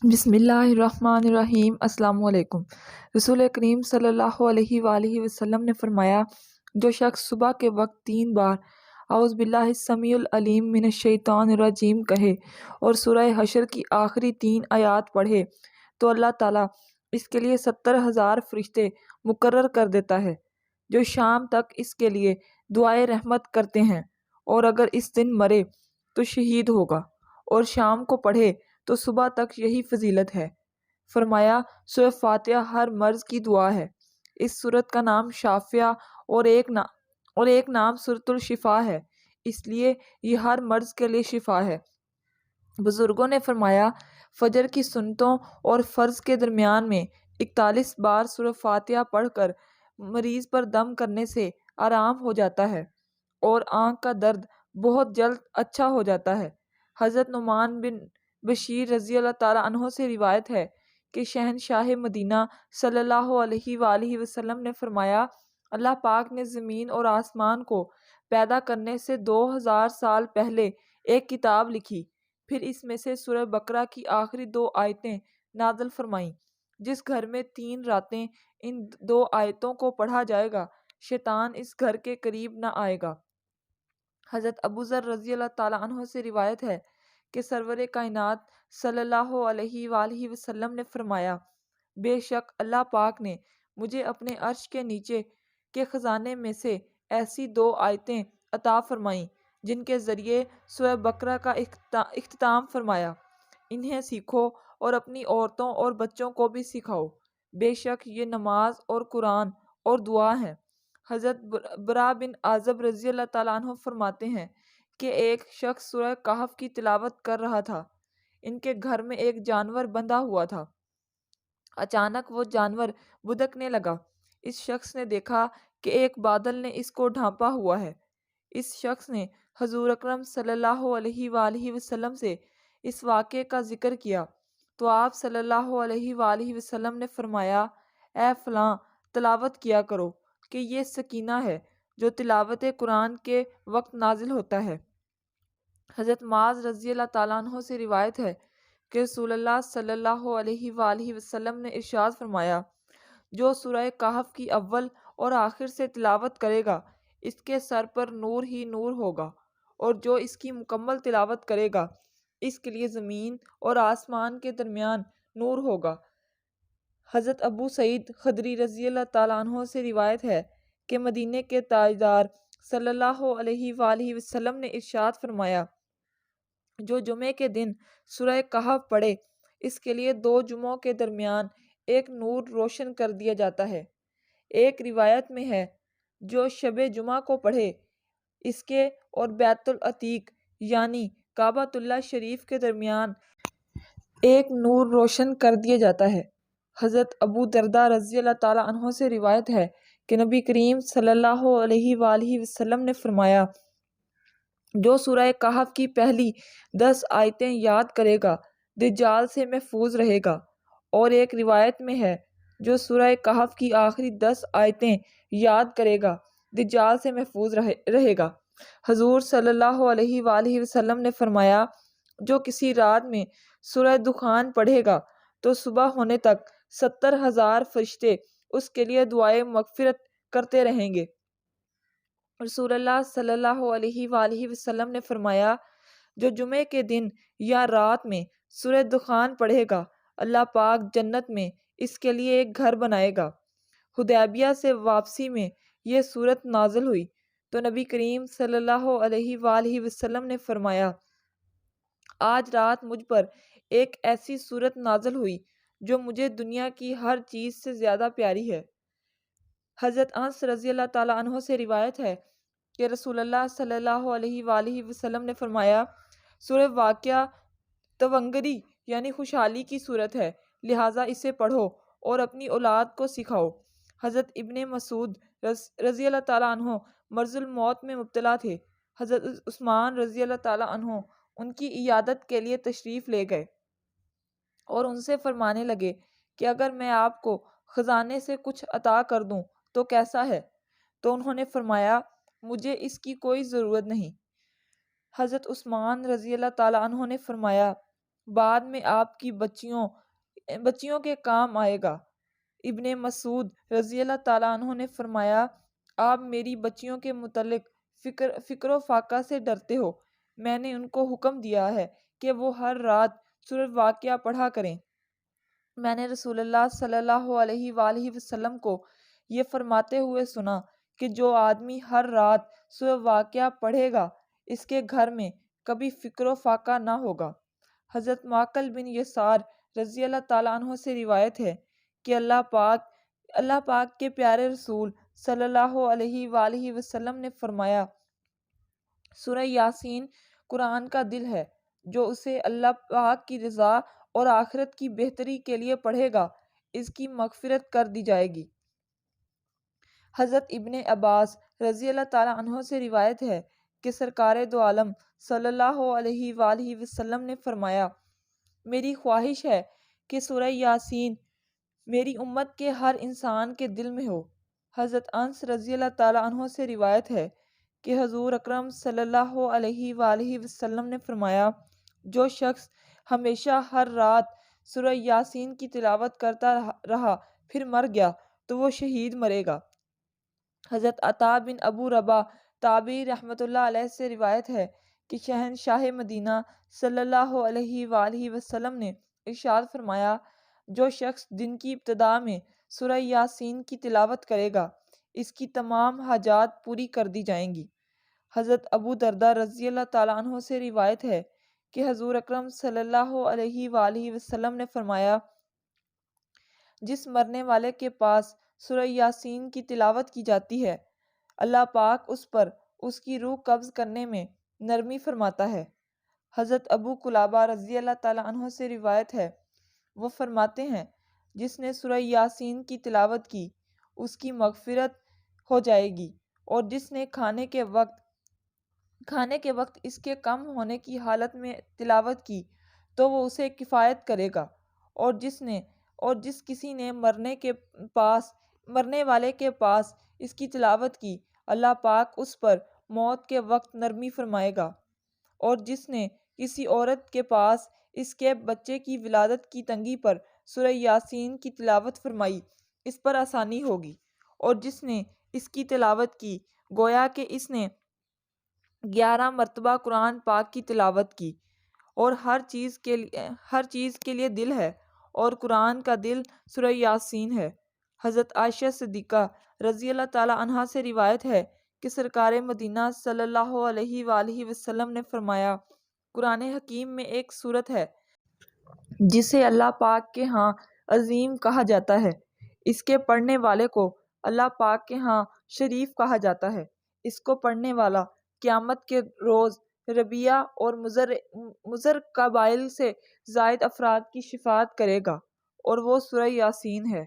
بسم اللہ الرحمن الرحیم۔ السلام علیکم۔ رسول کریم صلی اللہ علیہ وآلہ وسلم نے فرمایا، جو شخص صبح کے وقت 3 بار اعوذ باللہ السمیع العلیم من الشیطان الرجیم کہے اور سورہ حشر کی آخری 3 آیات پڑھے تو اللہ تعالیٰ اس کے لیے 70,000 فرشتے مقرر کر دیتا ہے، جو شام تک اس کے لیے دعائے رحمت کرتے ہیں، اور اگر اس دن مرے تو شہید ہوگا، اور شام کو پڑھے تو صبح تک یہی فضیلت ہے۔ فرمایا، سورہ فاتحہ ہر مرض کی دعا ہے۔ اس سورت کا نام شافیہ اور ایک نام سورۃ الشفا ہے، اس لیے یہ ہر مرض کے لیے شفا ہے۔ بزرگوں نے فرمایا، فجر کی سنتوں اور فرض کے درمیان میں 41 بار سورہ فاتحہ پڑھ کر مریض پر دم کرنے سے آرام ہو جاتا ہے اور آنکھ کا درد بہت جلد اچھا ہو جاتا ہے۔ حضرت نعمان بن بشیر رضی اللہ تعالیٰ عنہ سے روایت ہے کہ شہنشاہ مدینہ صلی اللہ علیہ وآلہ وسلم نے فرمایا، اللہ پاک نے زمین اور آسمان کو پیدا کرنے سے 2000 سال پہلے ایک کتاب لکھی، پھر اس میں سے سورہ بقرہ کی آخری 2 آیتیں نازل فرمائیں۔ جس گھر میں 3 راتیں ان 2 آیتوں کو پڑھا جائے گا، شیطان اس گھر کے قریب نہ آئے گا۔ حضرت ابو ذر رضی اللہ تعالیٰ عنہ سے روایت ہے کہ سرور کائنات صلی اللہ علیہ وآلہ وسلم نے فرمایا، بے شک اللہ پاک نے مجھے اپنے عرش کے نیچے کے خزانے میں سے ایسی 2 آیتیں عطا فرمائیں جن کے ذریعے سورہ بقرہ کا اختتام فرمایا، انہیں سیکھو اور اپنی عورتوں اور بچوں کو بھی سکھاؤ، بے شک یہ نماز اور قرآن اور دعا ہیں۔ حضرت برا بن عازب رضی اللہ تعالیٰ عنہ فرماتے ہیں کہ ایک شخص سورہ کہف کی تلاوت کر رہا تھا، ان کے گھر میں ایک جانور بندھا ہوا تھا، اچانک وہ جانور بھدکنے لگا، اس شخص نے دیکھا کہ ایک بادل نے اس کو ڈھانپا ہوا ہے، اس شخص نے حضور اکرم صلی اللہ علیہ وآلہ وسلم سے اس واقعے کا ذکر کیا تو آپ صلی اللہ علیہ وآلہ وسلم نے فرمایا، اے فلاں تلاوت کیا کرو کہ یہ سکینہ ہے جو تلاوت قرآن کے وقت نازل ہوتا ہے۔ حضرت معاذ رضی اللہ تعالیٰ عنہ سے روایت ہے کہ رسول اللہ صلی اللہ علیہ وآلہ وسلم نے ارشاد فرمایا، جو سورہ کہف کی اول اور آخر سے تلاوت کرے گا اس کے سر پر نور ہی نور ہوگا، اور جو اس کی مکمل تلاوت کرے گا اس کے لیے زمین اور آسمان کے درمیان نور ہوگا۔ حضرت ابو سعید خدری رضی اللہ تعالیٰ عنہ سے روایت ہے کہ مدینے کے تاجدار صلی اللہ علیہ وآلہ وسلم نے ارشاد فرمایا، جو جمعے کے دن سورہ کہف پڑھے اس کے لیے 2 جمعوں کے درمیان ایک نور روشن کر دیا جاتا ہے۔ ایک روایت میں ہے، جو شب جمعہ کو پڑھے اس کے اور بیت العتیق یعنی کعبۃ اللہ شریف کے درمیان ایک نور روشن کر دیا جاتا ہے۔ حضرت ابو درداء رضی اللہ تعالیٰ عنہ سے روایت ہے کہ نبی کریم صلی اللہ علیہ وآلہ وسلم نے فرمایا، جو سورہ کہف کی پہلی 10 آیتیں یاد کرے گا دجال سے محفوظ رہے گا، اور ایک روایت میں ہے، جو سورہ کہف کی آخری 10 آیتیں یاد کرے گا دجال سے محفوظ رہے گا۔ حضور صلی اللہ علیہ وآلہ وسلم نے فرمایا، جو کسی رات میں سورہ دخان پڑھے گا تو صبح ہونے تک 70,000 فرشتے اس کے لیے دعائے مغفرت کرتے رہیں گے۔ رسول اللہ صلی اللہ علیہ وآلہ وسلم نے فرمایا، جو جمعے کے دن یا رات میں سورہ دخان پڑھے گا اللہ پاک جنت میں اس کے لیے ایک گھر بنائے گا۔ حدیبیہ سے واپسی میں یہ سورت نازل ہوئی تو نبی کریم صلی اللہ علیہ وآلہ وسلم نے فرمایا، آج رات مجھ پر ایک ایسی سورت نازل ہوئی جو مجھے دنیا کی ہر چیز سے زیادہ پیاری ہے۔ حضرت انس رضی اللہ تعالیٰ عنہ سے روایت ہے کہ رسول اللہ صلی اللہ علیہ وآلہ وسلم نے فرمایا، سورہ واقعہ تونگری یعنی خوشحالی کی صورت ہے، لہٰذا اسے پڑھو اور اپنی اولاد کو سکھاؤ۔ حضرت ابن مسعود رضی اللہ تعالیٰ عنہ مرض الموت میں مبتلا تھے، حضرت عثمان رضی اللہ تعالیٰ عنہ ان کی عیادت کے لیے تشریف لے گئے اور ان سے فرمانے لگے کہ اگر میں آپ کو خزانے سے کچھ عطا کر دوں تو کیسا ہے؟ تو انہوں نے فرمایا، مجھے اس کی کوئی ضرورت نہیں۔ حضرت عثمان رضی اللہ تعالیٰ عنہ نے فرمایا، بعد میں آپ کی بچیوں کے کام آئے گا۔ ابن مسعود رضی اللہ تعالیٰ عنہ نے فرمایا، آپ میری بچیوں کے متعلق فکر و فاقہ سے ڈرتے ہو، میں نے ان کو حکم دیا ہے کہ وہ ہر رات سورۃ واقعہ پڑھا کریں۔ میں نے رسول اللہ صلی اللہ علیہ وآلہ وسلم کو یہ فرماتے ہوئے سنا کہ جو آدمی ہر رات سورۃ واقعہ پڑھے گا اس کے گھر میں کبھی فکر و فاقہ نہ ہوگا۔ حضرت معقل بن یسار رضی اللہ تعالیٰ عنہ سے روایت ہے کہ اللہ پاک کے پیارے رسول صلی اللہ علیہ وآلہ وسلم نے فرمایا، سورہ یاسین قرآن کا دل ہے، جو اسے اللہ پاک کی رضا اور آخرت کی بہتری کے لیے پڑھے گا اس کی مغفرت کر دی جائے گی۔ حضرت ابن عباس رضی اللہ تعالیٰ عنہ سے روایت ہے کہ سرکار دو عالم صلی اللہ علیہ وآلہ وسلم نے فرمایا، میری خواہش ہے کہ سورہ یاسین میری امت کے ہر انسان کے دل میں ہو۔ حضرت انس رضی اللہ تعالیٰ عنہ سے روایت ہے کہ حضور اکرم صلی اللہ علیہ وآلہ وسلم نے فرمایا، جو شخص ہمیشہ ہر رات سورہ یاسین کی تلاوت کرتا رہا پھر مر گیا تو وہ شہید مرے گا۔ حضرت عطا بن ابو رباح تابعی رحمۃ اللہ علیہ سے روایت ہے کہ شہنشاہ مدینہ صلی اللہ علیہ وآلہ وسلم نے ارشاد فرمایا، جو شخص دن کی ابتدا میں سورہ یاسین کی تلاوت کرے گا اس کی تمام حاجات پوری کر دی جائیں گی۔ حضرت ابو درداء رضی اللہ تعالیٰ عنہ سے روایت ہے کہ حضور اکرم صلی اللہ علیہ وآلہ وسلم نے فرمایا، جس مرنے والے کے پاس سورہ یاسین کی تلاوت کی جاتی ہے اللہ پاک اس پر اس کی روح قبض کرنے میں نرمی فرماتا ہے۔ حضرت ابو قلابہ رضی اللہ تعالیٰ عنہ سے روایت ہے، وہ فرماتے ہیں، جس نے سورہ یاسین کی تلاوت کی اس کی مغفرت ہو جائے گی، اور جس نے کھانے کے وقت اس کے کم ہونے کی حالت میں تلاوت کی تو وہ اسے کفایت کرے گا، اور جس کسی نے مرنے والے کے پاس اس کی تلاوت کی اللہ پاک اس پر موت کے وقت نرمی فرمائے گا، اور جس نے کسی عورت کے پاس اس کے بچے کی ولادت کی تنگی پر سورہ یاسین کی تلاوت فرمائی اس پر آسانی ہوگی، اور جس نے اس کی تلاوت کی گویا کہ اس نے 11 مرتبہ قرآن پاک کی تلاوت کی، اور ہر چیز کے لیے دل ہے اور قرآن کا دل سورہ یاسین ہے۔ حضرت عائشہ صدیقہ رضی اللہ تعالیٰ عنہا سے روایت ہے کہ سرکار مدینہ صلی اللہ علیہ وآلہ وسلم نے فرمایا، قرآن حکیم میں ایک سورت ہے جسے اللہ پاک کے ہاں عظیم کہا جاتا ہے، اس کے پڑھنے والے کو اللہ پاک کے ہاں شریف کہا جاتا ہے، اس کو پڑھنے والا قیامت کے روز ربیہ اور مضر قبائل سے زائد افراد کی شفاعت کرے گا، اور وہ سورہ یاسین ہے۔